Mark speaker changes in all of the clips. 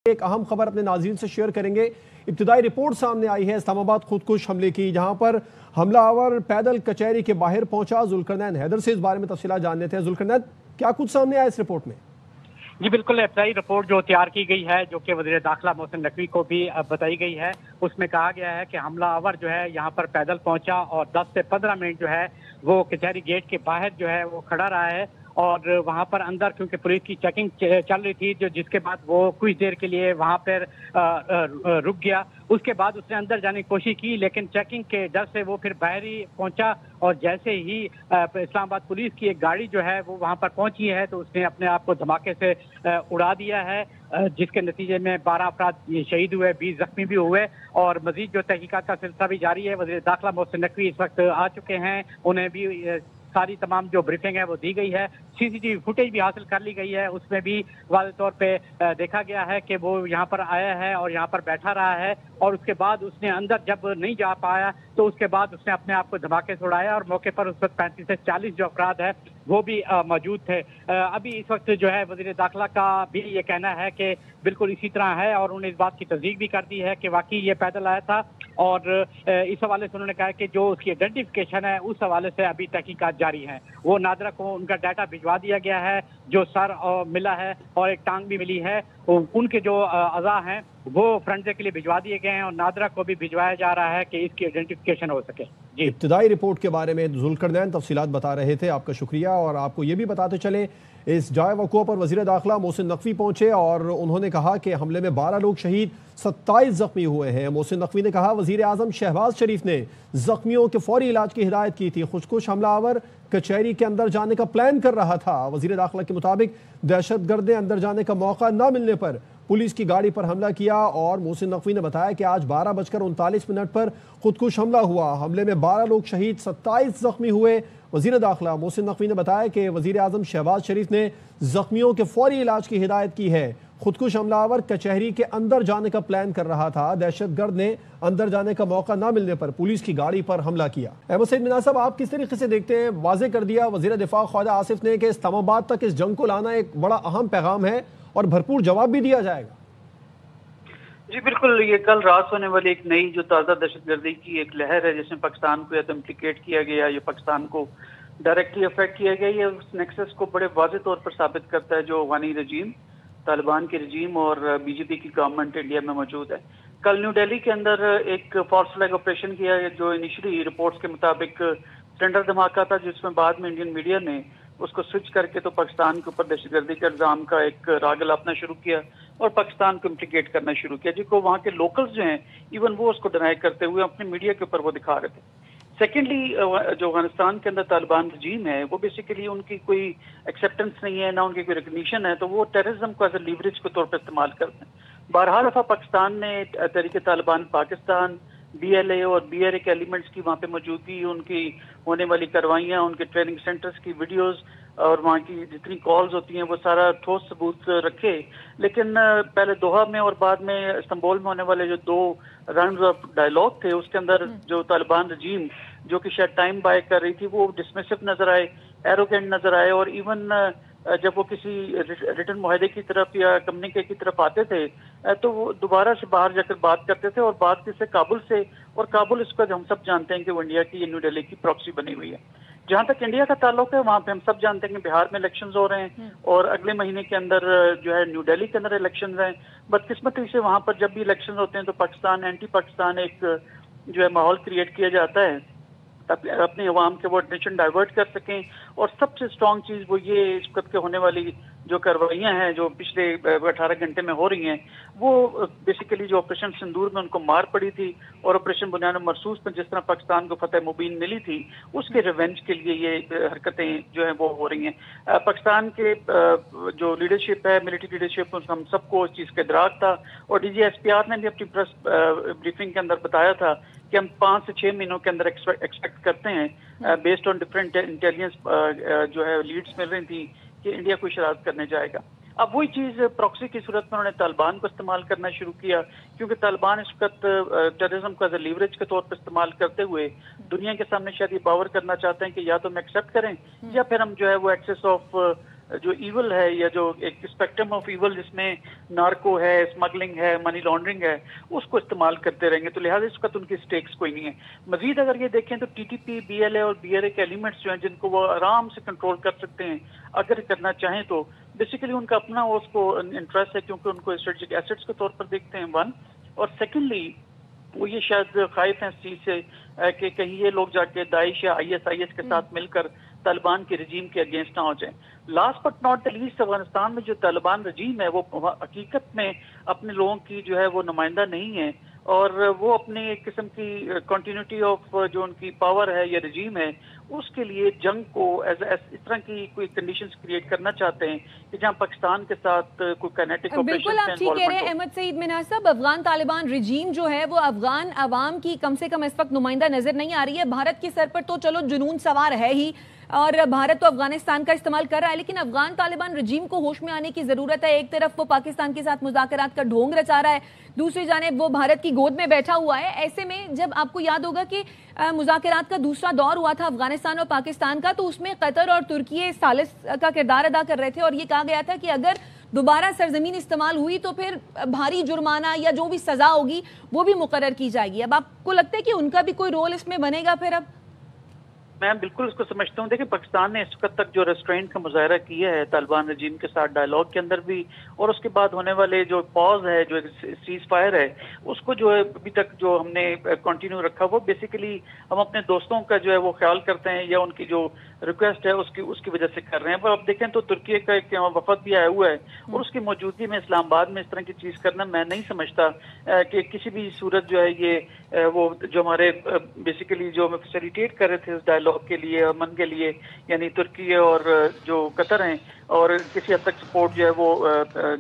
Speaker 1: ایک اہم خبر اپنے ناظرین سے شیئر کریں گے۔ ابتدائی رپورٹ سامنے آئی ہے اسلام آباد خودکش حملے کی، جہاں پر حملہ آور پیدل کچہری کے باہر پہنچا۔ ذوالقرنین حیدر سے اس بارے میں تفصیلات جان لیتے ہیں۔ ذوالقرنین، کیا کچھ سامنے آیا اس رپورٹ میں؟
Speaker 2: جی بالکل، ابتدائی رپورٹ جو تیار کی گئی ہے، جو کہ وزیر داخلہ محسن نقوی کو بھی بتائی گئی ہے، اس میں کہا گیا ہے کہ حملہ آور جو ہے یہاں پر پیدل پہنچا اور 10 سے 15 منٹ جو ہے وہ کچہری گیٹ کے باہر جو ہے وہ کھڑا رہا ہے، اور وہاں پر اندر کیونکہ پولیس کی چیکنگ چل رہی تھی، جس کے بعد وہ کچھ دیر کے لیے وہاں پر رک گیا۔ اس کے بعد اس نے اندر جانے کی کوشش کی، لیکن چیکنگ کے ڈر سے وہ پھر باہر ہی پہنچا، اور جیسے ہی اسلام آباد پولیس کی ایک گاڑی جو ہے وہ وہاں پر پہنچی ہے تو اس نے اپنے آپ کو دھماکے سے اڑا دیا ہے، جس کے نتیجے میں 12 افراد شہید ہوئے، 20 زخمی بھی ہوئے، اور مزید جو تحقیقات کا سلسلہ بھی جاری ہے۔ وزیر داخلہ محسن نقوی اس وقت آ چکے ہیں، انہیں بھی ساری تمام جو بریفنگ ہے وہ دی گئی ہے۔ سی سی ٹی وی فوٹیج بھی حاصل کر لی گئی ہے، اس میں بھی واضح طور پہ دیکھا گیا ہے کہ وہ یہاں پر آیا ہے اور یہاں پر بیٹھا رہا ہے، اور اس کے بعد اس نے اندر جب نہیں جا پایا تو اس کے بعد اس نے اپنے آپ کو دھماکے سے اڑایا، اور موقع پر اس وقت 35 سے 40 جو افراد ہیں وہ بھی موجود تھے۔ ابھی اس وقت جو ہے وزیر داخلہ کا بھی یہ کہنا ہے کہ بالکل اسی طرح ہے، اور انہوں نے اس بات کی تصدیق بھی کر دی ہے کہ واقعی یہ پیدل آیا تھا، اور اس حوالے سے انہوں نے کہا کہ جو اس کی آئیڈینٹیفیکیشن ہے اس حوالے سے ابھی تحقیقات جاری ہیں۔ وہ نادرہ کو ان کا ڈیٹا بھجوا دیا گیا ہے، جو سر ملا ہے اور ایک ٹانگ بھی ملی ہے، ان کے جو اعضاء ہیں وہ فرنٹے کے لیے بھجوا دیے گئے ہیں، اور نادرہ کو بھی بھجوایا جا رہا ہے کہ اس کی آئیڈینٹیفیکیشن ہو سکے۔ جی،
Speaker 1: ابتدائی رپورٹ کے بارے میں ذوالقرنین تفصیلات بتا رہے تھے، آپ کا شکریہ۔ اور آپ کو یہ بھی بتاتے چلیں، اس جائے وقوع پر وزیر داخلہ محسن نقوی پہنچے اور انہوں نے کہا کہ حملے میں 12 لوگ شہید، 27 زخمی ہوئے ہیں۔ محسن نقوی نے کہا وزیر اعظم شہباز شریف نے زخمیوں کے فوری علاج کی ہدایت کی تھی۔ خودکش حملہ آور کچہری کے اندر جانے کا پلان کر رہا تھا۔ وزیر داخلہ کے مطابق دہشت گرد نے اندر جانے کا موقع نہ ملنے پر پولیس کی گاڑی پر حملہ کیا، اور محسن نقوی نے بتایا کہ آج 12:39 پر خودکش حملہ ہوا۔ حملے میں 12 لوگ شہید، 27 زخمی ہوئے۔ وزیر داخلہ محسن نقوی نے بتایا کہ وزیر اعظم شہباز شریف نے زخمیوں کے فوری علاج کی ہدایت کی ہے۔ خودکش حملہ آور کچہری کے اندر جانے کا پلان کر رہا تھا، دہشت گرد نے اندر جانے کا موقع نہ ملنے پر پولیس کی گاڑی پر حملہ کیا۔ احمد سعید مینا صاحب، آپ کس طریقے سے دیکھتے ہیں؟ واضح کر دیا وزیر دفاع خواجہ آصف نے کہ اسلام آباد تک اس جنگ کو لانا ایک بڑا اہم پیغام ہے اور بھرپور جواب بھی دیا جائے گا۔
Speaker 3: جی بالکل، یہ کل رات ہونے والی ایک نئی جو تازہ دہشت گردی کی ایک لہر ہے، جس میں پاکستان کو یا تو امپلیکیٹ کیا گیا یا پاکستان کو ڈائریکٹلی افیکٹ کیا گیا، یہ اس نیکسس کو بڑے واضح طور پر ثابت کرتا ہے جو افغانی رجیم، طالبان کی رجیم اور بی جے پی کی گورنمنٹ انڈیا میں موجود ہے۔ کل نیو دہلی کے اندر ایک فالس فلیگ آپریشن کیا ہے، جو انیشلی رپورٹس کے مطابق سلنڈر دھماکہ تھا، جس میں بعد میں انڈین میڈیا نے اس کو سوئچ کر کے تو پاکستان کے اوپر دہشت گردی کے الزام کا ایک راگ الاپنا شروع کیا اور پاکستان کو امپلیکیٹ کرنا شروع کیا، جن کو وہاں کے لوکلز جو ہیں ایون وہ اس کو ڈینائی کرتے ہوئے اپنے میڈیا کے اوپر وہ دکھا رہے تھے۔ سیکنڈلی، جو افغانستان کے اندر طالبان رجیم ہے وہ بیسیکلی ان کی کوئی ایکسیپٹنس نہیں ہے، نہ ان کی کوئی ریکگنیشن ہے، تو وہ ٹیررزم کو ایز اے لیوریج کے طور پر استعمال کرتے ہیں۔ بہرحال دفعہ پاکستان نے Tehrik Taliban Pakistan, B L A اور بی آر اے کے ایلیمنٹس کی وہاں پہ موجودگی، ان کی ہونے والی کاروائیاں، ان کے ٹریننگ سینٹرز کی ویڈیوز اور وہاں کی جتنی کالز ہوتی ہیں وہ سارا ٹھوس ثبوت رکھے، لیکن پہلے دوحہ میں اور بعد میں استنبول میں ہونے والے جو 2 راؤنڈز آف ڈائیلاگ تھے، اس کے اندر جو طالبان رجیم جو کہ شاید ٹائم بائی کر رہی تھی وہ ڈسمسو نظر آئے، ایروگینٹ نظر آئے، اور ایون جب وہ کسی ریٹن معاہدے کی طرف یا کمیونیکے کی طرف آتے تھے تو وہ دوبارہ سے باہر جا کر بات کرتے تھے، اور بات کی سے کابل سے، اور کابل اس کا ہم سب جانتے ہیں کہ وہ انڈیا کی، نیو دہلی کی پراکسی بنی ہوئی ہے۔ جہاں تک انڈیا کا تعلق ہے، وہاں پہ ہم سب جانتے ہیں کہ بہار میں الیکشنز ہو رہے ہیں، اور اگلے مہینے کے اندر جو ہے نیو دہلی کے اندر الیکشنز ہیں۔ بدقسمتی سے وہاں پر جب بھی الیکشنز ہوتے ہیں تو پاکستان، اینٹی پاکستان ایک جو ہے ماحول کریٹ کیا جاتا ہے اپنی عوام کے وہ اٹینشن ڈائیورٹ کر سکیں، اور سب سے اسٹرانگ چیز وہ یہ اس وقت کے ہونے والی جو کاروائیاں ہیں جو پچھلے 18 گھنٹے میں ہو رہی ہیں، وہ بیسیکلی جو آپریشن سندور میں ان کو مار پڑی تھی، اور آپریشن بنیاد مرصوص میں جس طرح پاکستان کو فتح مبین ملی تھی، اس کے ریونج کے لیے یہ حرکتیں جو ہیں وہ ہو رہی ہیں۔ پاکستان کے جو لیڈرشپ ہے، ملٹری لیڈرشپ، ہم سب کو اس چیز کا ادراک تھا، اور D G S P R نے بھی اپنی پریس بریفنگ کے اندر بتایا تھا کہ ہم 5 سے 6 مہینوں کے اندر ایکسپیکٹ کرتے ہیں بیسڈ آن ڈفرینٹ انٹیلیجنس جو ہے لیڈز مل رہی تھی کہ انڈیا کوئی شرارت کرنے جائے گا۔ اب وہی چیز پراکسی کی صورت میں انہوں نے طالبان کو استعمال کرنا شروع کیا، کیونکہ طالبان اس وقت ٹیررزم کو ایز اے لیوریج کے طور پر استعمال کرتے ہوئے دنیا کے سامنے شاید یہ پاور کرنا چاہتے ہیں کہ یا تو ہم ایکسیپٹ کریں یا پھر ہم جو ہے وہ ایکسیس آف जो ईवल है या जो एक स्पेक्ट्रम ऑफ ईवल जिसमें नार्को है, स्मगलिंग है, मनी लॉन्ड्रिंग है, उसको इस्तेमाल करते रहेंगे। तो लिहाजा इसका तो उनकी स्टेक्स कोई नहीं है। मजीद अगर ये देखें तो टीटीपी, बीएलए और बीआरए के एलिमेंट्स जो हैं जिनको वो आराम से कंट्रोल कर सकते हैं अगर करना चाहें तो। बेसिकली उनका अपना उसको इंटरेस्ट है क्योंकि उनको स्ट्रेटेजिक एसेट्स के तौर पर देखते हैं, वन। और सेकेंडली वो ये शायद खाइफ हैं इस चीज से कि कहीं ये लोग जाके दाइश या आईएसआईएस के साथ मिलकर तालिबान के रजीम के अगेंस्ट ना हो जाए। Last but not the least, Afghanistan में जो तालिबान रजीम है वो हकीकत में अपने लोगों की जो है वो नुमाइंदा नहीं है, और वो अपनी एक किस्म की कंटिन्यूटी ऑफ जो उनकी पावर है या रजीम है उसके लिए जंग को इस तरह की कोई कंडीशंस क्रिएट करना चाहते हैं कि जहां पाकिस्तान के साथ कोई काइनेटिक ऑपरेशन।
Speaker 4: बिल्कुल आप ठीक कह रहे हैं अहमद सईद मिन्हाज साहब, अफगान तालिबान रजीम जो है वो अफगान अवाम की कम से कम इस वक्त नुमाइंदा नजर नहीं आ रही है। भारत के सर पर तो चलो जुनून सवार है ही, और भारत तो अफगानिस्तान का इस्तेमाल कर रहा है, लेकिन अफगान तालिबान रजीम को होश में आने की जरूरत है। एक तरफ वो पाकिस्तान के साथ मुज़ाकरात का ढोंग रचा रहा है, दूसरी जानिब वो भारत की गोद में बैठा हुआ है। ऐसे में जब आपको याद होगा कि मुज़ाकरात का दूसरा दौर हुआ था अफगानिस्तान और पाकिस्तान का, तो उसमें कतर और तुर्की सालिस का किरदार अदा कर रहे थे, और ये कहा गया था कि अगर दोबारा सरजमीन इस्तेमाल हुई तो फिर भारी जुर्माना या जो भी सजा होगी वो भी मुकर्रर की जाएगी। अब आपको लगता है कि उनका भी कोई रोल इसमें बनेगा फिर? अब
Speaker 3: मैं बिल्कुल उसको समझता हूँ। देखिए, पाकिस्तान ने इस वक्त तक जो रेस्ट्रेंट का मुजाहरा किया है तालिबान रजीम के साथ डायलॉग के अंदर भी, और उसके बाद होने वाले जो पॉज है, जो सीज फायर है, उसको जो है अभी तक जो हमने कंटिन्यू रखा, वो बेसिकली हम अपने दोस्तों का जो है वो ख्याल करते हैं या उनकी जो रिक्वेस्ट है उसकी वजह से कर रहे हैं। पर अब देखें तो तुर्की का एक वफद भी आया हुआ है, और उसकी मौजूदगी में इस्लामाबाद में इस तरह की चीज करना मैं नहीं समझता कि किसी भी सूरत जो है ये वो जो हमारे बेसिकली जो हमें फैसिलिटेट कर रहे थे इस डायलॉग के लिए, अमन के लिए, यानी तुर्की और जो कतर हैं, और किसी हद तक सपोर्ट जो है वो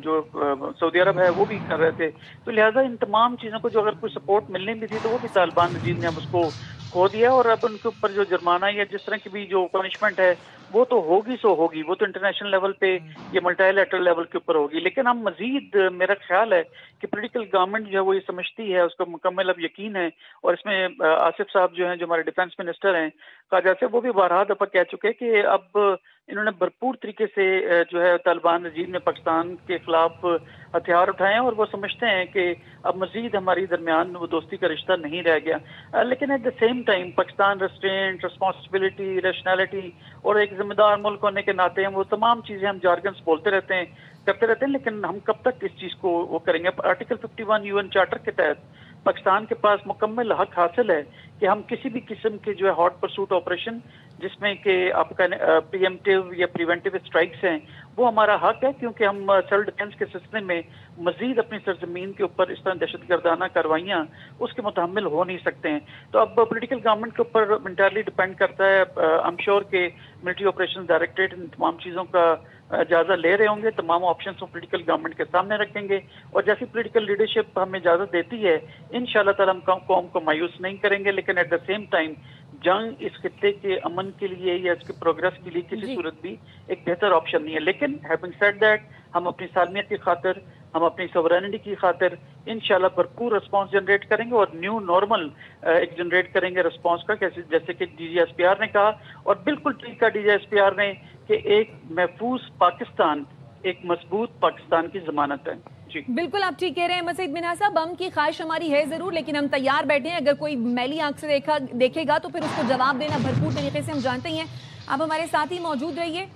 Speaker 3: जो सऊदी अरब है वो भी कर रहे थे। तो लिहाजा इन तमाम चीज़ों को जो अगर कोई सपोर्ट मिलने भी थी तो वो भी तालिबान रजीम ने अब उसको खो दिया, और अब उनके ऊपर जो जुर्माना या जिस तरह की भी जो पनिशमेंट है वो तो होगी सो होगी, वो तो इंटरनेशनल लेवल पे या मल्टीलैटरल लेवल के ऊपर होगी। लेकिन हम मजीद, मेरा ख्याल है कि पॉलिटिकल गवर्नमेंट जो है वो ये समझती है, उसको मुकम्मल अब यकीन है, और इसमें आसिफ साहब जो हैं, जो हमारे डिफेंस मिनिस्टर हैं काजा से, वो भी बारहा दफा कह चुके हैं कि अब इन्होंने भरपूर तरीके से जो है तालिबान रजीम ने पाकिस्तान के खिलाफ हथियार उठाए हैं, और वो समझते हैं कि अब मजीद हमारी दरमियान वो दोस्ती का रिश्ता नहीं रह गया। लेकिन at the same time Pakistan restaurant, responsibility, rationality और एक जिम्मेदार मुल्क होने के नाते हम वो तमाम चीजें हम जार्गन्स बोलते रहते हैं, करते रहते हैं, लेकिन हम कब तक इस चीज को वो करेंगे? आर्टिकल 51 यूएन चार्टर के तहत पाकिस्तान के पास मुकम्मल हक हासिल है कि हम किसी भी किस्म के जो है हॉट परसूट ऑपरेशन जिसमें कि आपका प्रीएम्प्टिव या प्रिवेंटिव स्ट्राइक्स हैं, वो हमारा हक है, क्योंकि हम सेल्फ डिफेंस के सिलसिले में मजीद अपनी सरजमीन के ऊपर इस तरह दहशतगर्दाना कार्रवाइयाँ उसके मुतहम्मिल हो नहीं सकते हैं। तो अब पॉलिटिकल गवर्नमेंट के ऊपर इंटायरली डिपेंड करता है। आई एम श्योर के मिलिट्री ऑपरेशन डायरेक्टरेट इन तमाम चीज़ों का जायजा ले रहे होंगे, तमाम ऑप्शन को पॉलिटिकल गवर्नमेंट के सामने रखेंगे, और जैसी पॉलिटिकल लीडरशिप हमें इजाजत देती है इंशाअल्लाह ताला हम कौम को मायूस नहीं करेंगे। लेकिन एट द सेम टाइम जंग इस खित्ते के अमन के लिए या इसके प्रोग्रेस के लिए किसी सूरत भी एक बेहतर ऑप्शन नहीं है। लेकिन हैविंग सेड दैट, हम अपनी सालमियत की खातिर, हम अपनी सवरेनिटी की खातिर इंशाल्लाह भरपूर रिस्पांस जनरेट करेंगे, और न्यू नॉर्मल एक जनरेट करेंगे रिस्पांस का, जैसे कि डीजीएसपीआर ने कहा, और बिल्कुल ठीक कहा डीजीएसपीआर ने कि एक महफूज पाकिस्तान एक मजबूत पाकिस्तान की जमानत है। जी
Speaker 4: बिल्कुल आप ठीक कह रहे हैं अहमद सईद मिन्हाज साहब, बम की ख्वाहिश हमारी है जरूर, लेकिन हम तैयार बैठे हैं। अगर कोई मैली आंख से देखेगा तो फिर उसको जवाब देना भरपूर तरीके से हम जानते ही हैं। आप हमारे साथ ही मौजूद रहिए।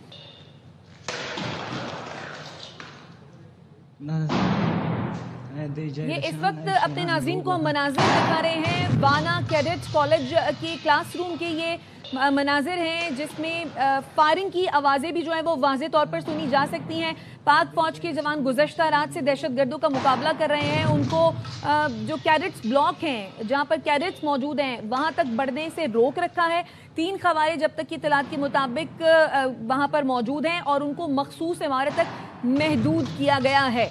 Speaker 4: ये इस वक्त अपने नाज़रीन को हम मनाजिर दिखा रहे हैं वाना कैडेट कॉलेज के क्लासरूम के। ये मनाजिर हैं जिसमें फायरिंग की आवाज़ें भी जो है वो वाज़े तौर पर सुनी जा सकती हैं। पाक फौज के जवान गुज़श्ता रात से दहशतगर्दों का मुकाबला कर रहे हैं। उनको जो कैडेट्स ब्लॉक हैं जहां पर कैडेट्स मौजूद हैं वहां तक बढ़ने से रोक रखा है। 3 खवारे जब तक की इत्तलात के मुताबिक वहां पर मौजूद हैं और उनको मखसूस इमारत तक महदूद किया गया है।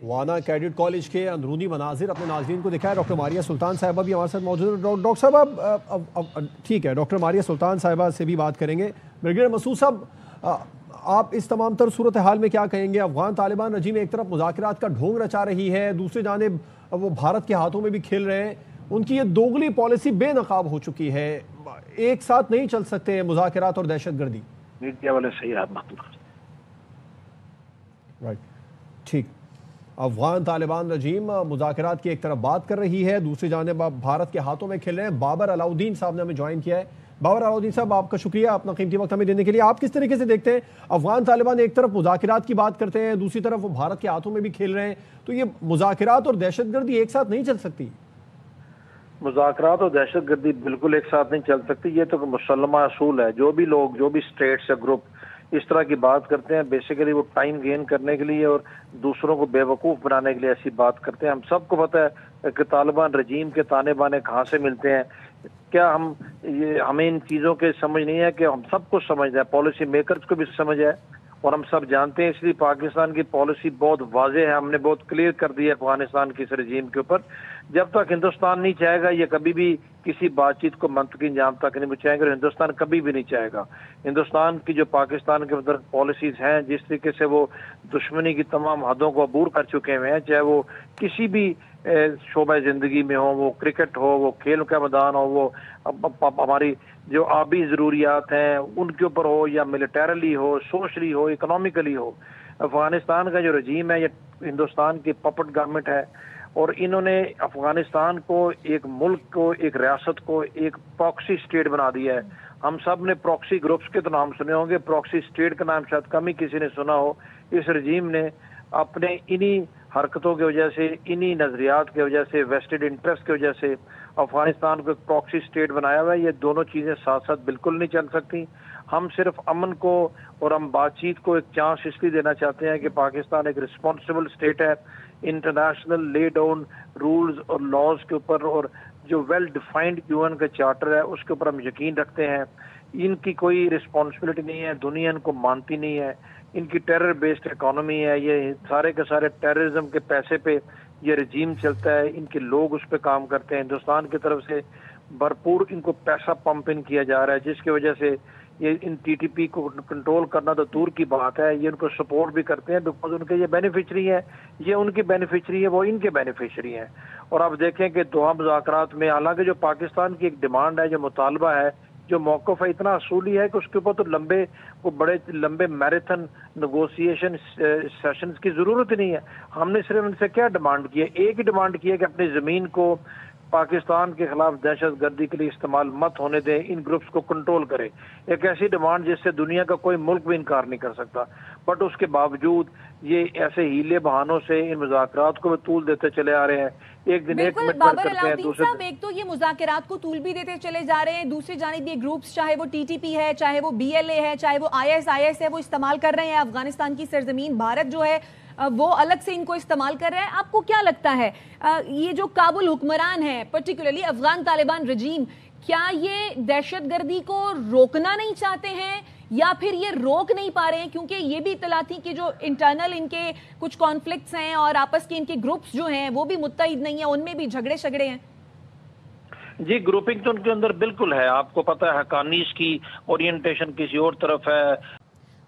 Speaker 1: वाना कैडेट कॉलेज के अंदरूनी मनाजिर अपने नाज़रीन को दिखाया। डॉक्टर मारिया सुल्तान साहिबा भी हमारे साथ मौजूद है। डॉक्टर साहब अब ठीक है, डॉक्टर मारिया सुल्तान साहिबा से भी बात करेंगे। ब्रिगेडियर मसूद साहब, आप इस तमाम तर सूरत हाल में क्या कहेंगे? अफगान तालिबान रजीम एक तरफ मुज़ाकरात का ढोंग रचा रही है, दूसरी जानिब वो भारत के हाथों में भी खेल रहे हैं। उनकी ये दोगली पॉलिसी बेनकाब हो चुकी है। एक साथ नहीं चल सकते मुज़ाकरात और दहशतगर्दी।
Speaker 5: मीडिया वाले सही आप
Speaker 1: राइट, ठीक। अफगान तालिबान रजीम मुज़ाकरात की एक तरफ बात कर रही है, दूसरी जानिब आप भारत के हाथों में खेल रहे हैं। बाबर अलाउद्दीन साहब ने हमें ज्वाइन किया है। बाबर अलाउद्दीन साहब, आपका शुक्रिया अपना कीमती वक्त हमें देने के लिए। आप किस तरीके से देखते हैं, अफगान तालिबान एक तरफ मुज़ाकरात की बात करते हैं, दूसरी तरफ वो भारत के हाथों में भी खेल रहे हैं, तो ये मुज़ाकरात और दहशतगर्दी एक साथ नहीं चल सकती?
Speaker 5: मुज़ाकरात और दहशतगर्दी बिल्कुल एक साथ नहीं चल सकती। ये तो मुसल्लमा असूल है। जो भी लोग, जो भी स्टेट्स या ग्रुप इस तरह की बात करते हैं, बेसिकली वो टाइम गेन करने के लिए और दूसरों को बेवकूफ़ बनाने के लिए ऐसी बात करते हैं। हम सबको पता है कि तालिबान रजीम के ताने बाने कहाँ से मिलते हैं। क्या हमें इन चीज़ों के समझ नहीं है कि हम सबको समझ है, पॉलिसी मेकर्स को भी समझ है और हम सब जानते हैं। इसलिए पाकिस्तान की पॉलिसी बहुत वाज़ेह है, हमने बहुत क्लियर कर दी है अफगानिस्तान की इस रजीम के ऊपर। जब तक हिंदुस्तान नहीं चाहेगा, ये कभी भी किसी बातचीत को मंतकी अंजाम तक नहीं पहुंचाएंगे और हिंदुस्तान कभी भी नहीं चाहेगा। हिंदुस्तान की जो पाकिस्तान के अंदर पॉलिसीज हैं, जिस तरीके से वो दुश्मनी की तमाम हदों को अबूर कर चुके हैं, चाहे वो किसी भी शोबा जिंदगी में हो, वो क्रिकेट हो, वो खेल का मैदान हो, वो हमारी जो आबी ज़रूरियात हैं उनके ऊपर हो, या मिलिटरली हो, सोशली हो, इकोनॉमिकली हो। अफगानिस्तान का जो रजीम है ये हिंदुस्तान की पपट गवर्नमेंट है और इन्होंने अफगानिस्तान को, एक मुल्क को, एक रियासत को एक प्रॉक्सी स्टेट बना दिया है। हम सब ने प्रॉक्सी ग्रुप्स के तो नाम सुने होंगे, प्रॉक्सी स्टेट का नाम शायद कम ही किसी ने सुना हो। इस रजीम ने अपने इन्हीं हरकतों की वजह से, इन्हीं नजरियात की वजह से, वेस्टेड इंटरेस्ट की वजह से अफगानिस्तान को एक प्रॉक्सी स्टेट बनाया हुआ है। ये दोनों चीज़ें साथ साथ बिल्कुल नहीं चल सकती। हम सिर्फ अमन को और हम बातचीत को एक चांस इसलिए देना चाहते हैं कि पाकिस्तान एक रिस्पॉन्सिबल स्टेट है, इंटरनेशनल ले डाउन रूल्स और लॉज के ऊपर और जो वेल डिफाइंड यूएन का चार्टर है उसके ऊपर हम यकीन रखते हैं। इनकी कोई रिस्पॉन्सिबिलिटी नहीं है, दुनिया इनको मानती नहीं है। इनकी टेरर बेस्ड इकोनॉमी है, ये सारे के सारे टेररिज्म के पैसे पे ये रजीम चलता है। इनके लोग उस पर काम करते हैं। हिंदुस्तान की तरफ से भरपूर इनको पैसा पंप इन किया जा रहा है, जिसकी वजह से ये इन टीटीपी को कंट्रोल करना तो दूर की बात है, ये उनको सपोर्ट भी करते हैं बिकॉज उनके ये बेनिफिशरी है, ये उनकी बेनिफिशरी है, वो इनके बेनिफिशरी हैं। और आप देखें कि दोहा मुज़ाकरात में हालांकि जो पाकिस्तान की एक डिमांड है, जो मुतालबा है, जो मौक़िफ़ है, इतना असूली है कि उसके ऊपर तो बड़े लंबे मैराथन नेगोशिएशन सेशंस की ज़रूरत ही नहीं है। हमने सिर्फ उनसे क्या डिमांड की है? एक ही डिमांड की है कि अपनी ज़मीन को पाकिस्तान के खिलाफ दहशत गर्दी के लिए इस्तेमाल मत होने दें, इन ग्रुप्स को कंट्रोल करें। एक ऐसी डिमांड जिससे दुनिया का कोई मुल्क भी इनकार नहीं कर सकता, बट उसके बावजूद ये ऐसे हीले बहानों से इन मुज़ाकरात को भी तूल देते चले आ रहे हैं। एक दिन एक
Speaker 4: बाबर अलाउद्दीन साहब, एक तो ये मुज़ाकरात को तूल भी देते चले जा रहे हैं, दूसरी जानिब ये ग्रुप्स, चाहे वो टीटीपी है, चाहे वो बीएलए है, चाहे वो आईएसआईएस है, वो इस्तेमाल कर रहे हैं अफगानिस्तान की सरजमीन। भारत जो है वो अलग से इनको इस्तेमाल कर रहा है। आपको क्या लगता है ये जो काबुल हुक्मरान है, पर्टिकुलरली अफगान तालिबान रजीम, क्या ये दहशतगर्दी को रोकना नहीं चाहते हैं या फिर ये रोक नहीं पा रहे हैं? क्योंकि ये भी इत्तला थी कि जो इंटरनल इनके कुछ कॉन्फ्लिक्ट्स हैं और आपस के इनके ग्रुप्स जो हैं वो भी मुत्तहिद नहीं है, उनमें भी झगड़े शगड़े हैं।
Speaker 5: जी, ग्रुपिंग तो उनके अंदर बिल्कुल है। आपको पता है हकानीस की ओरिएंटेशन किसी और तरफ है।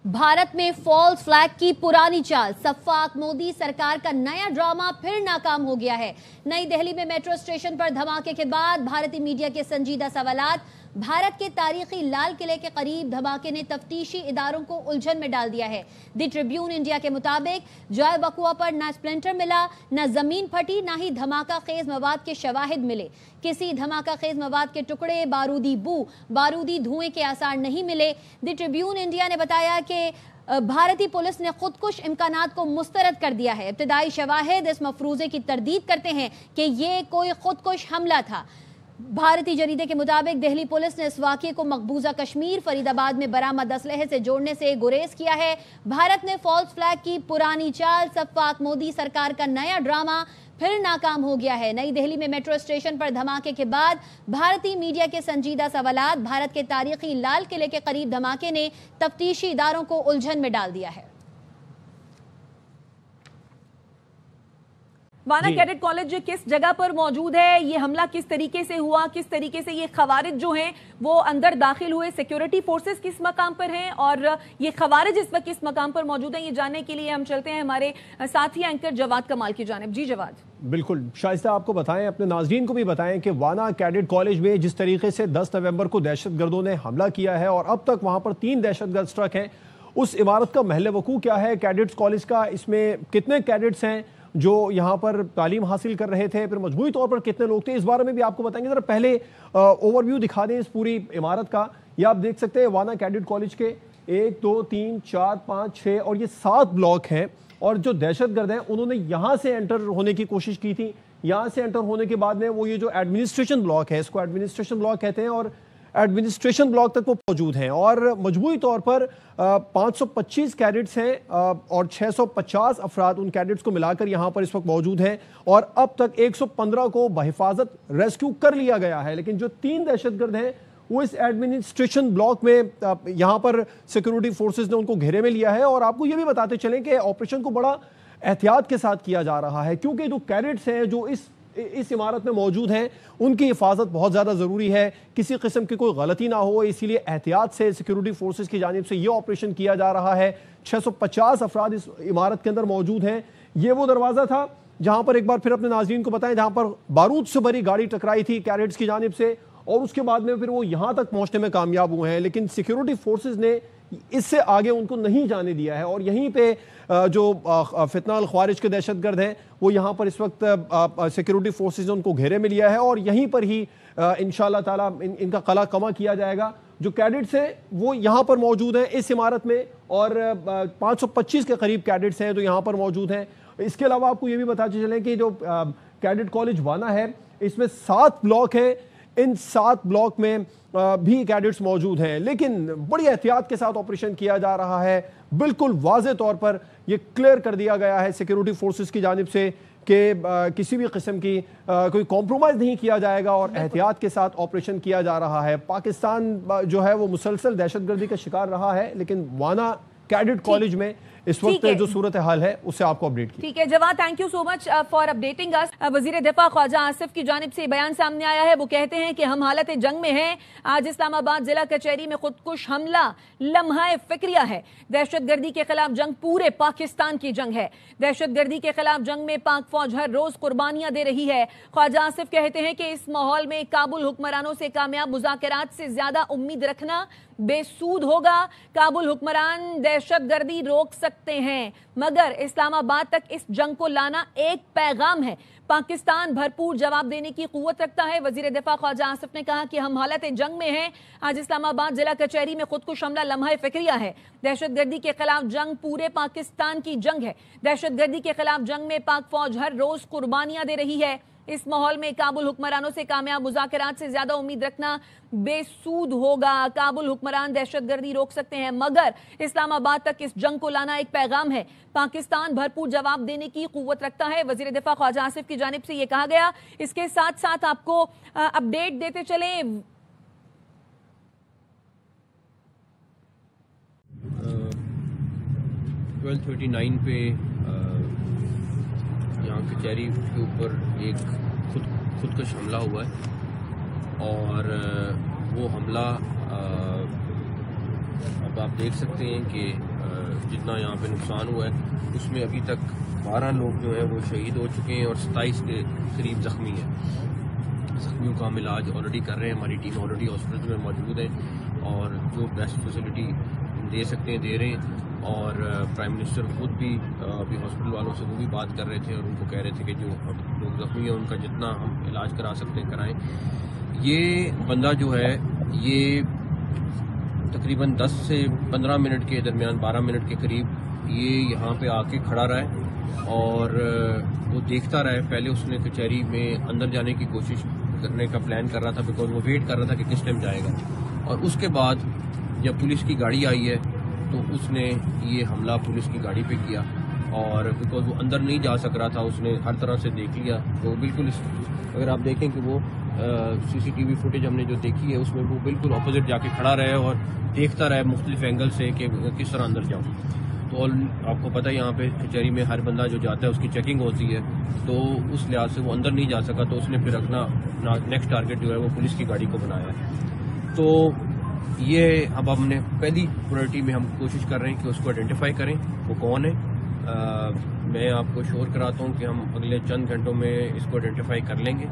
Speaker 6: भारत में फॉल्स फ्लैग की पुरानी चाल, सफाक मोदी सरकार का नया ड्रामा फिर नाकाम हो गया है। नई दिल्ली में मेट्रो स्टेशन पर धमाके के बाद भारतीय मीडिया के संजीदा सवालात। भारत के तारीखी लाल किले के करीब धमाके ने तफ्तीशी इदारों को उलझन में डाल दिया है। द ट्रिब्यून इंडिया के मुताबिक जॉय वकुआ पर न स्प्लिंटर मिला, न जमीन फटी, न ही धमाका खेज मवाद के शवाहिद मिले। किसी धमाका खेज मवाद के टुकड़े, बारूदी बू, बारूदी धुएं के आसार नहीं मिले। द ट्रिब्यून इंडिया ने बताया कि भारतीय पुलिस ने खुदकुश इम्कानात को मुस्तरद कर दिया है। इब्तदाई शवाहिद इस मफरूजे की तरदीद करते हैं कि ये कोई खुदकुश हमला था। भारतीय जरीदे के मुताबिक दिल्ली पुलिस ने इस वाक़ये को मकबूजा कश्मीर फरीदाबाद में बरामद असलहे से जोड़ने से गुरेज किया है। भारत ने फॉल्स फ्लैग की पुरानी चाल, सफाक मोदी सरकार का नया ड्रामा फिर नाकाम हो गया है। नई दिल्ली में मेट्रो स्टेशन पर धमाके के बाद भारतीय मीडिया के संजीदा सवालात। भारत के तारीखी लाल किले के करीब धमाके ने तफ्तीशी इदारों को उलझन में डाल दिया है।
Speaker 4: वाना कैडेट कॉलेज किस जगह पर मौजूद है, ये हमला किस तरीके से हुआ, किस तरीके से ये खवारिज जो हैं वो अंदर दाखिल हुए, सिक्योरिटी फोर्सेस किस मकाम पर हैं और ये खवारिज इस वक्त किस मकाम पर मौजूद हैं, ये जानने के लिए हम चलते हैं हमारे साथी एंकर जवाद कमाल की जानिब। जी जवाद।
Speaker 1: बिल्कुल शाइस्ता, आपको बताएं, अपने नाज़रीन को भी बताएं कि वाना कैडेट कॉलेज में जिस तरीके से 10 नवंबर को दहशतगर्दों ने हमला किया है और अब तक वहां पर 3 दहशतगर्द स्ट्रक हैं, उस इमारत का महल वकूअ क्या है कैडेट्स कॉलेज का, इसमें कितने कैडेट्स हैं जो यहाँ पर तालीम हासिल कर रहे थे, फिर मजबूरी तौर पर कितने लोग थे, इस बारे में भी आपको बताएंगे। जरा पहले ओवरव्यू दिखा दें इस पूरी इमारत का। ये आप देख सकते हैं वाना कैडेट कॉलेज के 1 2 3 4 5 6 और ये 7 ब्लॉक हैं और जो दहशतगर्द हैं उन्होंने यहाँ से एंटर होने की कोशिश की थी। यहाँ से एंटर होने के बाद में वो ये जो एडमिनिस्ट्रेशन ब्लॉक है, इसको एडमिनिस्ट्रेशन ब्लॉक कहते हैं, और एडमिनिस्ट्रेशन ब्लॉक तक वो मौजूद हैं और मजबूरी तौर पर 525 कैडेट्स हैं और 650 अफराद उन कैडेट्स को मिलाकर यहाँ पर इस वक्त मौजूद हैं और अब तक 115 को बहिफाजत रेस्क्यू कर लिया गया है। लेकिन जो 3 दहशतगर्द हैं वो इस एडमिनिस्ट्रेशन ब्लॉक में यहाँ पर सिक्योरिटी फोर्सेस ने उनको घेरे में लिया है। और आपको ये भी बताते चलें कि ऑपरेशन को बड़ा एहतियात के साथ किया जा रहा है क्योंकि जो कैडेट्स हैं जो इस इमारत में मौजूद हैं उनकी हिफाजत बहुत ज़्यादा ज़रूरी है, किसी किस्म की कोई गलती ना हो, इसीलिए एहतियात से सिक्योरिटी फोर्सेस की जानिब से ये ऑपरेशन किया जा रहा है। 650 अफराद इस इमारत के अंदर मौजूद हैं। ये वो दरवाज़ा था जहाँ पर एक बार फिर अपने नाज़रीन को बताएं जहाँ पर बारूद से भरी गाड़ी टकराई थी कैडेट्स की जानिब से और उसके बाद में फिर वो यहाँ तक पहुँचने में कामयाब हुए हैं, लेकिन सिक्योरिटी फोर्सेस ने इससे आगे उनको नहीं जाने दिया है और यहीं पे जो फितना अल ख्वारिज के दहशतगर्द हैं वो यहाँ पर इस वक्त सिक्योरिटी फोर्सेस ने उनको घेरे में लिया है और यहीं पर ही इंशाअल्लाह ताला इनका कला कमा किया जाएगा। जो कैडेट्स हैं वो यहाँ पर मौजूद हैं इस इमारत में और 525 के करीब कैडेट्स हैं जो यहाँ पर मौजूद हैं। इसके अलावा आपको ये भी बताते चलें कि जो कैडेट कॉलेज वाना है इसमें 7 ब्लॉक हैं, इन 7 ब्लॉक में भी कैडेट्स मौजूद हैं, लेकिन बड़ी एहतियात के साथ ऑपरेशन किया जा रहा है। बिल्कुल वाज़े तौर पर यह क्लियर कर दिया गया है सिक्योरिटी फोर्सेस की जानिब से कि किसी भी किस्म की कोई कॉम्प्रोमाइज़ नहीं किया जाएगा और एहतियात के साथ ऑपरेशन किया जा रहा है। पाकिस्तान जो है वो मुसलसल दहशतगर्दी का शिकार रहा है, लेकिन वाना कैडेट कॉलेज में इस वक्त जो सूरत हाल है उससे आपको अपडेट की।
Speaker 4: ठीक है Jawad, thank you so much for updating us. वजीर दिफा ख्वाजा आसिफ की जानिब से बयान सामने आया है, वो कहते हैं कि हम हालत जंग में हैं। आज इस्लामाबाद जिला कचहरी में खुदकुश हमला लम्हा फिक्रिया है। दहशतगर्दी के खिलाफ जंग पूरे पाकिस्तान की जंग है। दहशतगर्दी के खिलाफ जंग में पाक फौज हर रोज कुर्बानियां दे रही है। ख्वाजा आसिफ कहते हैं कि इस माहौल में काबुल हुक्मरानों से कामयाब मुज़ाकरात से ज्यादा उम्मीद रखना बेसूद होगा। काबुल हुक्मरान दहशतगर्दी रोक सकते हैं मगर इस्लामाबाद तक इस जंग को लाना एक पैगाम है। पाकिस्तान भरपूर जवाब देने की कुव्वत रखता है। वजीर दिफा ख्वाजा आसिफ ने कहा कि हम हालत जंग में हैं। आज इस्लामाबाद जिला कचहरी में खुदकुश हमला लम्हा फिक्रिया है। दहशतगर्दी के खिलाफ जंग पूरे पाकिस्तान की जंग है। दहशतगर्दी के खिलाफ जंग में पाक फौज हर रोज कुर्बानियां दे रही है। इस माहौल में काबुल हुक्मरानों से कामयाब मुज़ाकरात से ज्यादा उम्मीद रखना बेसूद होगा। काबुल हुक्मरान दहशतगर्दी रोक सकते हैं मगर इस्लामाबाद तक इस जंग को लाना एक पैगाम है। पाकिस्तान भरपूर जवाब देने की कुव्वत रखता है। वजीर दिफा ख्वाजा आसिफ की जानिब से यह कहा गया। इसके साथ साथ आपको अपडेट देते चले
Speaker 7: 1239 पे यहाँ कचहरी के ऊपर एक खुदकश हमला हुआ है और वो हमला अब आप देख सकते हैं कि जितना यहाँ पे नुकसान हुआ है उसमें अभी तक 12 लोग जो हैं वो शहीद हो चुके हैं और 27 के करीब ज़ख्मी हैं। ज़ख्मियों का हम इलाज ऑलरेडी कर रहे हैं, हमारी टीम ऑलरेडी हॉस्पिटल में मौजूद है और जो बेस्ट फैसिलिटी दे सकते हैं दे रहे हैं। और प्राइम मिनिस्टर खुद भी अभी हॉस्पिटल वालों से वो भी बात कर रहे थे और उनको कह रहे थे कि जो लोग ज़ख्मी हैं उनका जितना हम इलाज करा सकते हैं कराएं। ये बंदा जो है ये तकरीबन 10 से 15 मिनट के दरमियान 12 मिनट के करीब ये यहाँ पे आके खड़ा रहा है और वो देखता रहा है। पहले उसने कचहरी में अंदर जाने की कोशिश करने का प्लान कर रहा था बिकॉज वो वेट कर रहा था कि किस टाइम जाएगा और उसके बाद जब पुलिस की गाड़ी आई है तो उसने ये हमला पुलिस की गाड़ी पे किया और बिकॉज वो अंदर नहीं जा सक रहा था उसने हर तरह से देख लिया। तो बिल्कुल अगर आप देखें कि वो सीसीटीवी फुटेज हमने जो देखी है उसमें वो बिल्कुल अपोजिट जाके खड़ा रहे और देखता रहे मुख्तलिफ एंगल से कि किस तरह अंदर जाऊँ। تو آپ کو پتہ ہے یہاں پہ کچہری میں ہر بندہ جو جاتا ہے اس کی چیکنگ ہوتی ہے، تو اس لحاظ سے وہ اندر نہیں جا سکا، تو اس نے پھر اپنا نیکسٹ ٹارگٹ جو ہے وہ پولیس کی گاڑی کو بنایا ہے۔ تو یہ اب ہم نے پہلی پرائرٹی میں ہم کوشش کر رہے ہیں کہ اس کو آئیڈینٹیفائی کریں وہ کون ہے۔ میں آپ کو شور کراتا ہوں کہ ہم اگلے چند گھنٹوں میں اس کو آئیڈینٹیفائی کر لیں گے،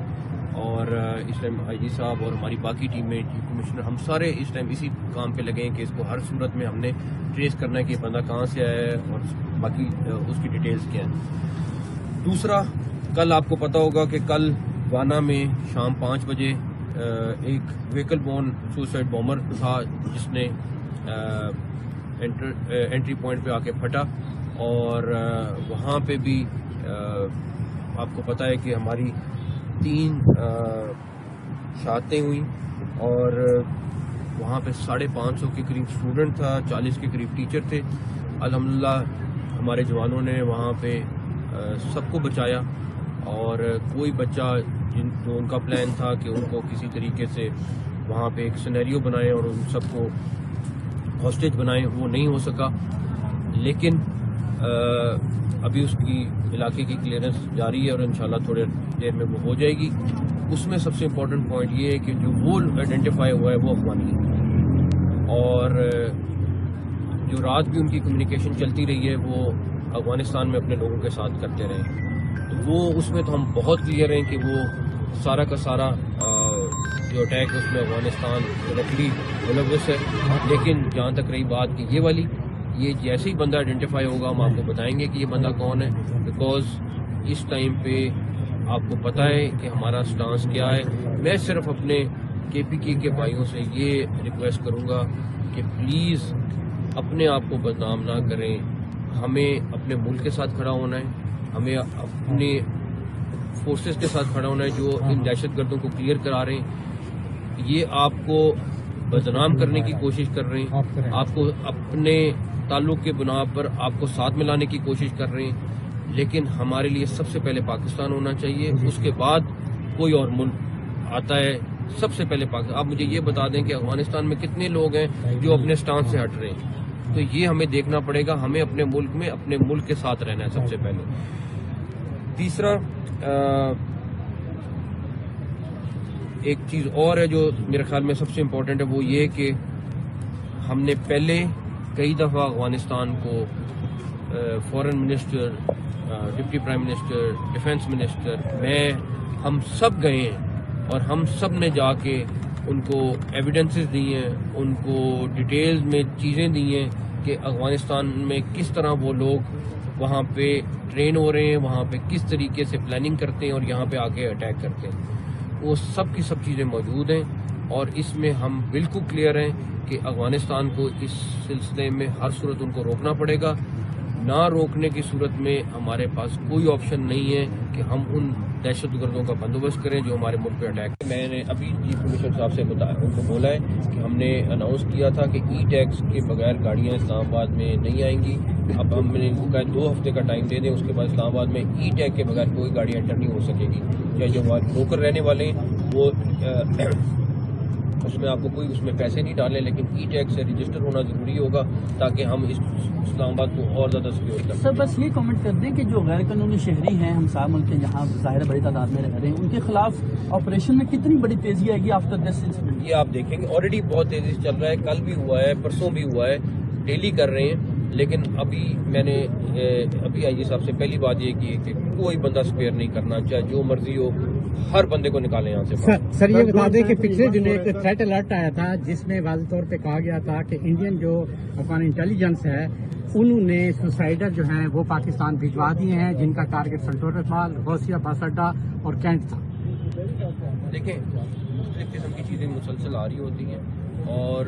Speaker 7: اور اس ٹائم آئی جی صاحب اور ہماری باقی ٹیمیں، چیف کمشنر، ہم سارے اس ٹائم اسی کام پہ لگے ہیں کہ اس کو ہر صورت میں ہم نے ٹریس کرنا ہے کہ یہ بندہ کہاں سے آیا ہے اور باقی اس کی ڈیٹیلز کیا ہیں۔ دوسرا، کل آپ کو پتہ ہوگا کہ کل وانا میں شام 5 بجے ایک وہیکل بورن سوسائڈ بومر تھا جس نے انٹری پوائنٹ پہ آ کے پھٹا، اور وہاں پہ بھی آپ کو پتہ ہے کہ ہماری 3 شہادتیں ہوئیں، اور وہاں پہ 550 کے قریب اسٹوڈنٹ تھا، 40 کے قریب ٹیچر تھے۔ الحمدللہ ہمارے جوانوں نے وہاں پہ سب کو بچایا، اور کوئی بچہ جو ان کا پلان تھا کہ ان کو کسی طریقے سے وہاں پہ ایک سینیریو بنائیں اور ان سب کو ہاسٹیج بنائیں، وہ نہیں ہو سکا۔ لیکن ابھی اس کی علاقے کی کلیئرنس جاری ہے اور انشاءاللہ تھوڑے دیر میں وہ ہو جائے گی۔ اس میں سب سے امپورٹنٹ پوائنٹ یہ ہے کہ جو وہ آئیڈینٹیفائی ہوا ہے وہ افغانی ہے، اور جو رات بھی ان کی کمیونیکیشن چلتی رہی ہے وہ افغانستان میں اپنے لوگوں کے ساتھ کرتے رہے، تو وہ اس میں تو ہم بہت کلیئر ہیں کہ وہ سارا کا سارا جو اٹیک ہے اس میں افغانستان ڈائریکٹلی ملوث ہے۔ لیکن جہاں تک رہی بات کہ یہ والی، یہ جیسے ہی بندہ آئیڈینٹیفائی ہوگا ہم آپ کو بتائیں گے کہ یہ بندہ کون ہے، بیکاز اس ٹائم پہ آپ کو پتہ ہے کہ ہمارا سٹانس کیا ہے۔ میں صرف اپنے کے پی کے بھائیوں سے یہ ریکویسٹ کروں گا کہ پلیز اپنے آپ کو بدنام نہ کریں، ہمیں اپنے ملک کے ساتھ کھڑا ہونا ہے، ہمیں اپنے فورسز کے ساتھ کھڑا ہونا ہے جو ان دہشت گردوں کو کلیئر کرا رہے ہیں۔ یہ آپ کو بدنام کرنے کی کوشش کر رہے ہیں، آپ کو اپنے تعلق کے بنا پر آپ کو ساتھ ملانے کی کوشش کر رہے ہیں، لیکن ہمارے لیے سب سے پہلے پاکستان ہونا چاہیے، اس کے بعد کوئی اور ملک آتا ہے، سب سے پہلے پاکستان۔ آپ مجھے یہ بتا دیں کہ افغانستان میں کتنے لوگ ہیں جو اپنے سٹانس سے ہٹ رہے ہیں، تو یہ ہمیں دیکھنا پڑے گا، ہمیں اپنے ملک میں اپنے ملک کے ساتھ رہنا ہے سب سے پہلے۔ تیسرا ایک چیز اور ہے جو میرے خیال میں سب سے امپورٹنٹ ہے، وہ یہ کہ ہم نے پہلے کئی دفعہ افغانستان کو foreign minister, deputy prime minister, defence minister, ہم سب گئے ہیں اور ہم سب نے جا کے ان کو ایویڈنسز دی ہیں، ان کو ڈیٹیلز میں چیزیں دی ہیں کہ افغانستان میں کس طرح وہ لوگ وہاں پہ ٹرین ہو رہے ہیں، وہاں پہ کس طریقے سے پلاننگ کرتے ہیں اور یہاں پہ آ کے اٹیک کرتے ہیں۔ وہ سب کی سب چیزیں موجود ہیں، اور اس میں ہم بالکل کلیئر ہیں کہ افغانستان کو اس سلسلے میں ہر صورت ان کو روکنا پڑے گا۔ نہ روکنے کی صورت میں ہمارے پاس کوئی آپشن نہیں ہے کہ ہم ان دہشت گردوں کا بندوبست کریں جو ہمارے ملک پہ اٹیک۔ میں نے ابھی چیف کمشنر صاحب سے ان کو بولا ہے کہ ہم نے اناؤنس کیا تھا کہ ای ٹیکس کے بغیر گاڑیاں اسلام آباد میں نہیں آئیں گی۔ اب ہم نے ان کو کہا 2 ہفتے کا ٹائم دے دیں، اس کے بعد اسلام آباد میں ای ٹیگ کے بغیر کوئی گاڑی انٹر نہیں ہو سکے گی۔ یا جو بروکر رہنے والے ہیں وہ اس میں آپ کو کوئی اس میں پیسے نہیں ڈالیں، لیکن ای ٹیگ سے رجسٹر ہونا ضروری ہوگا تاکہ ہم اس اسلام آباد کو اور زیادہ سیکیور کر سکیں۔
Speaker 8: سر بس یہ کامنٹ کر دیں کہ جو غیر قانونی شہری ہیں ہمسایہ ملک کے جہاں ظاہر بڑی تعداد میں رہ رہے ہیں، ان کے خلاف آپریشن میں کتنی بڑی تیزی آئے گی آفٹر دس انسیڈنٹ؟
Speaker 7: یہ آپ دیکھیں گے آلریڈی بہت تیزی سے چل رہا ہے، کل بھی ہوا ہے، پرسوں بھی ہوا ہے، ڈیلی کر رہے ہیں۔ لیکن ابھی میں نے آئی جی صاحب سے پہلی بات یہ کی ہے کہ کوئی بندہ سپیئر نہیں کرنا، چاہے جو مرضی ہو، ہر بندے کو نکالیں یہاں سے۔
Speaker 9: سر یہ بتا دیں کہ پچھلے دنوں ایک تھریٹ الرٹ آیا تھا جس میں واضح طور پہ کہا گیا تھا کہ انڈین جو افغان انٹیلیجنس ہے انہوں نے سوسائڈر جو ہیں وہ پاکستان بھجوا دیے ہیں، جن کا ٹارگٹ سنٹور مال، غوثیہ بس اڈا اور کینٹ تھا۔
Speaker 7: دیکھیں مختلف قسم کی چیزیں مسلسل آ رہی ہوتی ہیں اور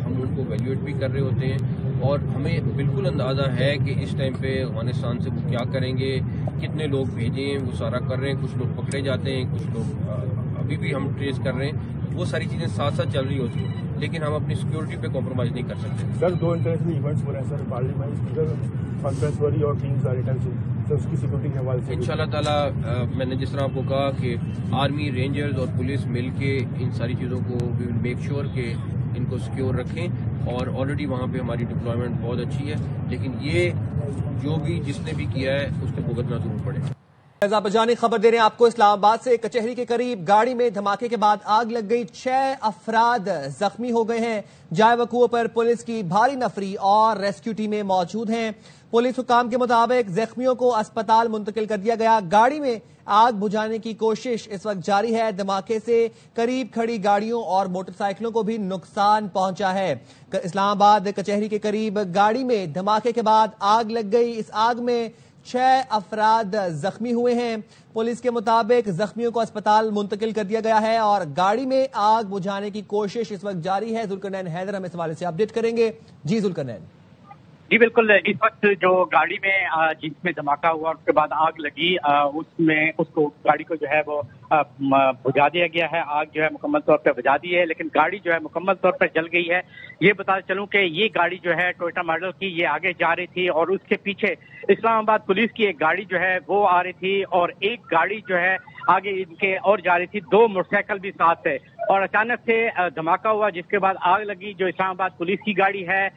Speaker 7: ہم ان کو ویلیویٹ بھی کر رہے ہوتے ہیں، اور ہمیں بالکل اندازہ ہے کہ اس ٹائم پہ افغانستان سے وہ کیا کریں گے، کتنے لوگ بھیجیں ہیں، وہ سارا کر رہے ہیں۔ کچھ لوگ پکڑے جاتے ہیں، کچھ لوگ ابھی بھی ہم ٹریس کر رہے ہیں، وہ ساری چیزیں ساتھ ساتھ چل رہی ہوتی ہیں، لیکن ہم اپنی سیکیورٹی پہ کمپرومائز نہیں کر سکتے۔
Speaker 10: سر 2 انٹرنیشنل ایونٹس ہو رہے ہیں سر، پارلیمنٹ اسپیکر کانفرنس والی اور ٹیمز آ رہی سر، اس کی سیکورٹی کے حوالے سے
Speaker 7: انشاءاللہ تعالیٰ میں نے جس طرح آپ کو کہا کہ آرمی، رینجرز اور پولیس مل کے ان ساری چیزوں کو وی ول میک شیور کہ ان کو سیکیور رکھیں۔ اور آلریڈی وہاں پہ ہماری ڈپلائمنٹ بہت اچھی ہے، لیکن یہ جو بھی جس نے بھی کیا ہے اس کو بھگتنا ضرور پڑے گا۔
Speaker 11: فیضا بجانی خبر دے رہے ہیں آپ کو اسلام آباد سے۔ کچہری کے قریب گاڑی میں دھماکے کے بعد آگ لگ گئی، 6 افراد زخمی ہو گئے ہیں۔ جائے وقوع پر پولیس کی بھاری نفری اور ریسکیو ٹیمیں موجود ہیں۔ پولیس حکام کے مطابق زخمیوں کو اسپتال منتقل کر دیا گیا۔ گاڑی میں آگ بجھانے کی کوشش اس وقت جاری ہے۔ دھماکے سے قریب کھڑی گاڑیوں اور موٹر سائیکلوں کو بھی نقصان پہنچا ہے۔ اسلام آباد کچہری کے قریب گاڑی میں دھماکے کے بعد آگ لگ گئی۔ اس آگ میں 6 افراد زخمی ہوئے ہیں۔ پولیس کے مطابق زخمیوں کو اسپتال منتقل کر دیا گیا ہے اور گاڑی میں آگ بجھانے کی کوشش اس وقت جاری ہے۔ ذوالقرنین حیدر ہم اس حوالے سے اپڈیٹ کریں گے۔ جی ذوالقرنین۔
Speaker 2: جی بالکل، اس وقت جو گاڑی میں جس میں دھماکہ ہوا اس کے بعد آگ لگی، اس کو گاڑی کو جو ہے وہ بجھا دیا گیا ہے۔ آگ جو ہے مکمل طور پہ بجھا دی ہے، لیکن گاڑی جو ہے مکمل طور پر جل گئی ہے۔ یہ بتا چلوں کہ یہ گاڑی جو ہے ٹویوٹا ماڈل کی، یہ آگے جا رہی تھی اور اس کے پیچھے اسلام آباد پولیس کی ایک گاڑی جو ہے وہ آ رہی تھی اور ایک گاڑی جو ہے آگے ان کے اور جا رہی تھی، 2 موٹر سائیکل بھی ساتھ تھے اور اچانک سے دھماکہ ہوا جس کے بعد آگ لگی۔ جو اسلام آباد پولیس کی گاڑی ہے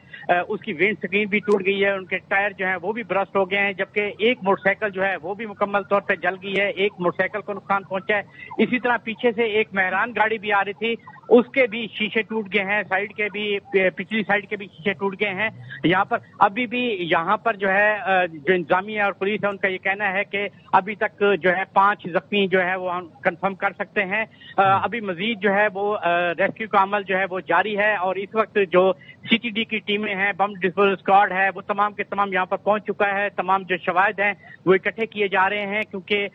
Speaker 2: اس کی ونڈ سکرین بھی ٹوٹ گئی ہے، ان کے ٹائر جو ہیں وہ بھی برسٹ ہو گئے ہیں، جبکہ ایک موٹر سائیکل جو ہے وہ بھی مکمل طور پہ جل گئی ہے، ایک موٹر سائیکل کو نقصان پہنچا ہے۔ اسی طرح پیچھے سے ایک مہران گاڑی بھی آ رہی تھی، اس کے بھی شیشے ٹوٹ گئے ہیں، سائیڈ کے بھی، پچھلی سائیڈ کے بھی شیشے ٹوٹ گئے ہیں۔ یہاں پر ابھی بھی یہاں پر جو ہے جو انتظامیہ اور پولیس ہے ان کا یہ کہنا ہے کہ ابھی تک جو ہے 5 زخمی جو ہے وہ ہم کنفرم کر سکتے ہیں۔ ابھی مزید جو ہے وہ ریسکیو کا عمل جو ہے وہ جاری ہے اور اس وقت جو سی ٹی ڈی کی ٹیمیں ہیں، بم ڈسپوزل اسکواڈ ہے، وہ تمام کے تمام یہاں پر پہنچ چکا ہے۔ تمام جو شواہد ہیں وہ اکٹھے کیے جا رہے ہیں، کیونکہ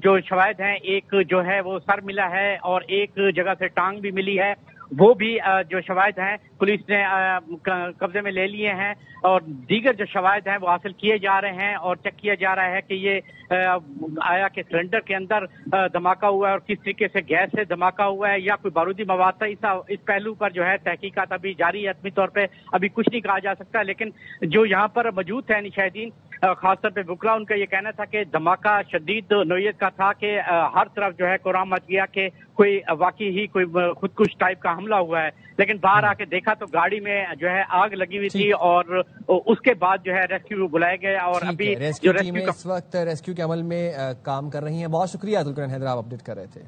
Speaker 2: جو شواہد ہیں ایک جو ہے وہ سر ملا ہے اور ایک جگہ سے ٹانگ بھی ملی ہے، وہ بھی جو شواہد ہیں پولیس نے قبضے میں لے لیے ہیں اور دیگر جو شواہد ہیں وہ حاصل کیے جا رہے ہیں اور چیک کیا جا رہا ہے کہ یہ آیا کہ سلنڈر کے اندر دھماکہ ہوا ہے اور کس طریقے سے گیس سے دھماکہ ہوا ہے یا کوئی بارودی مواد تھا۔ اس پہلو پر جو ہے تحقیقات ابھی جاری ہے، حتمی طور پہ ابھی کچھ نہیں کہا جا سکتا، لیکن جو یہاں پر موجود تھے مشاہدین، خاص طور پہ وکلا، ان کا یہ کہنا تھا کہ دھماکہ شدید نوعیت کا تھا کہ ہر طرف جو ہے کوہرام مچ گیا کہ کوئی واقعی ہی کوئی خودکش ٹائپ کا حملہ ہوا ہے، لیکن باہر آ کے دیکھا تو گاڑی میں جو ہے آگ لگی ہوئی تھی اور اس کے بعد جو ہے ریسکیو بلائے گئے اور ابھی
Speaker 11: ریسکیو ٹیمیں اس وقت ریسکیو کے عمل میں کام کر رہی ہیں۔ بہت شکریہ ذوالقرنین حیدر، آپ اپڈیٹ کر رہے تھے۔